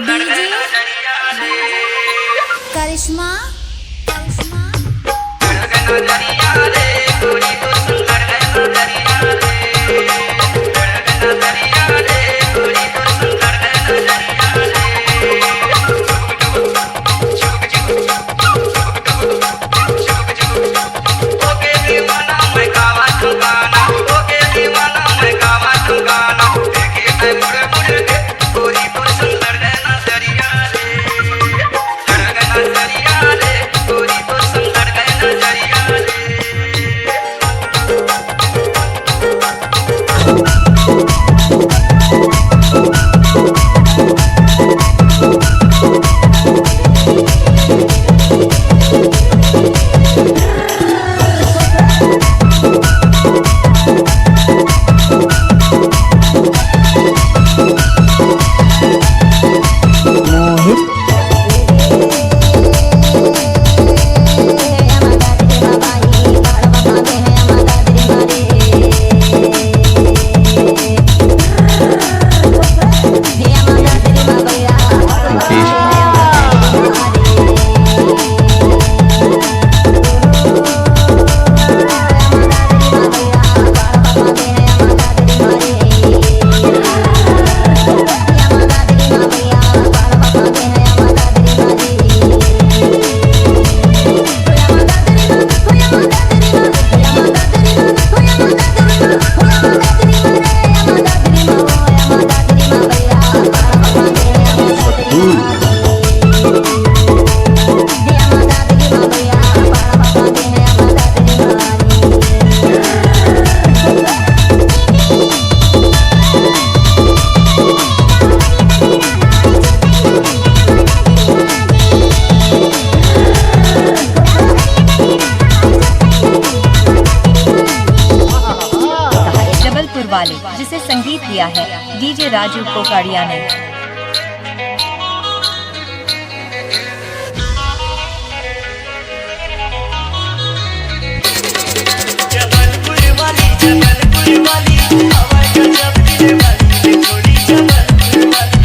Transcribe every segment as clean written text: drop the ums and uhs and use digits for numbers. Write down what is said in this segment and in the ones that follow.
DJ करिश्मा वाले जिसे संगीत दिया है डीजे राजू कोकाड़िया ने। जबलपुर वाली हवा गजब दिल वाली थोड़ी जबलपुर वाली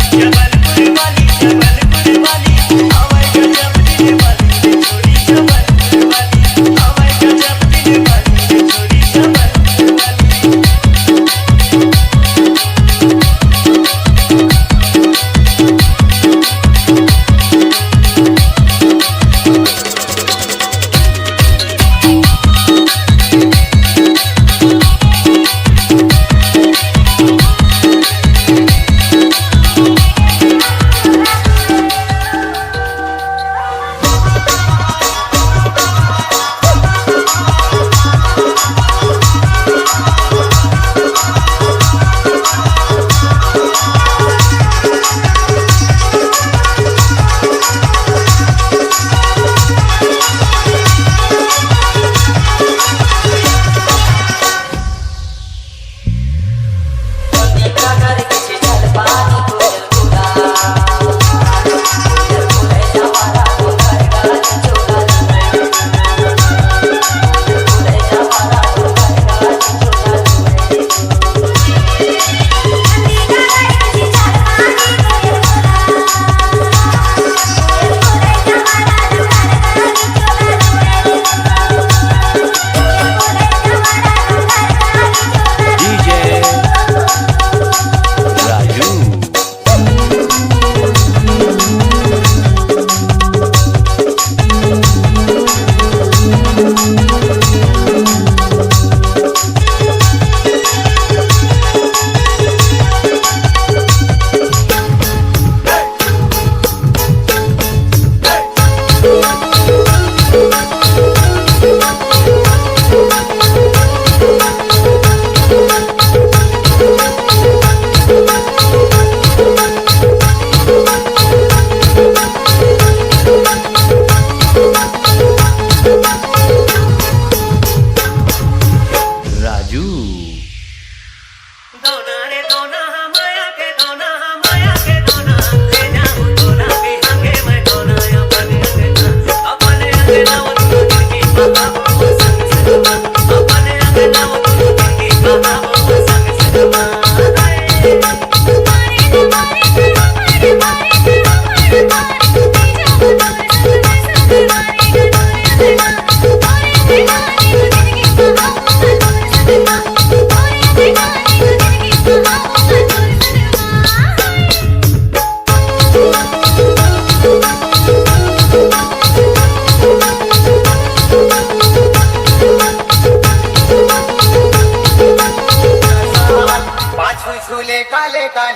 हवा गजब दिल वाली थोड़ी जबलपुर वाली हवा गजब दिल वाली थोड़ी जबलपुर वाली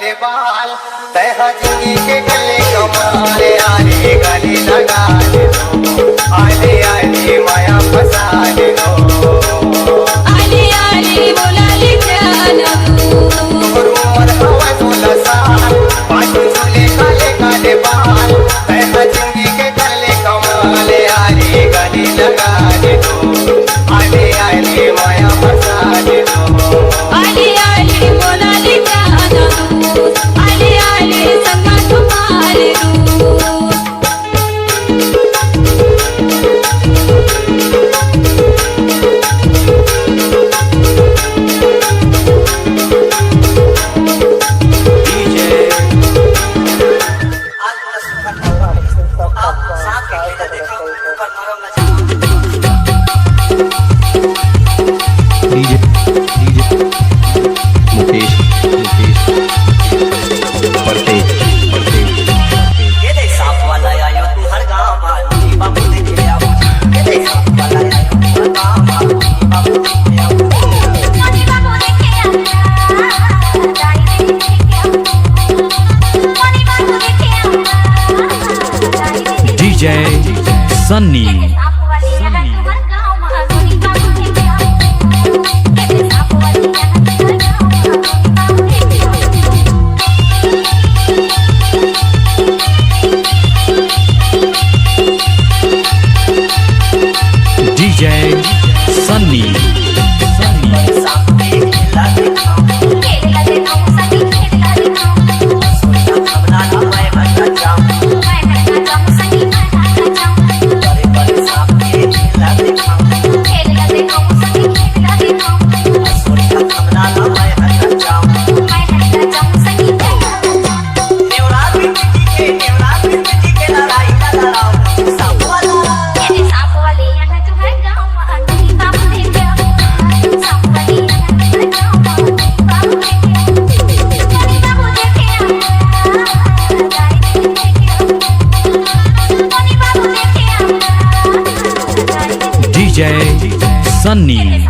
काले बाल तह जिंदगी के गले कमाल आले गले लगा दे दो आले आले माया फसा दे दो आले आले बोला ले जाना तू उमर हवा 16 साल पाँच झूले काले काले बाल तह जिंदगी के गले कमाल आले गले लगा दे दो आले आले माया फसा दे दो आले आले बोला ले जाना तू आले आले संगा तुम्हारे दूर DJ Sunny. DJ Sunny. DJ Sunny.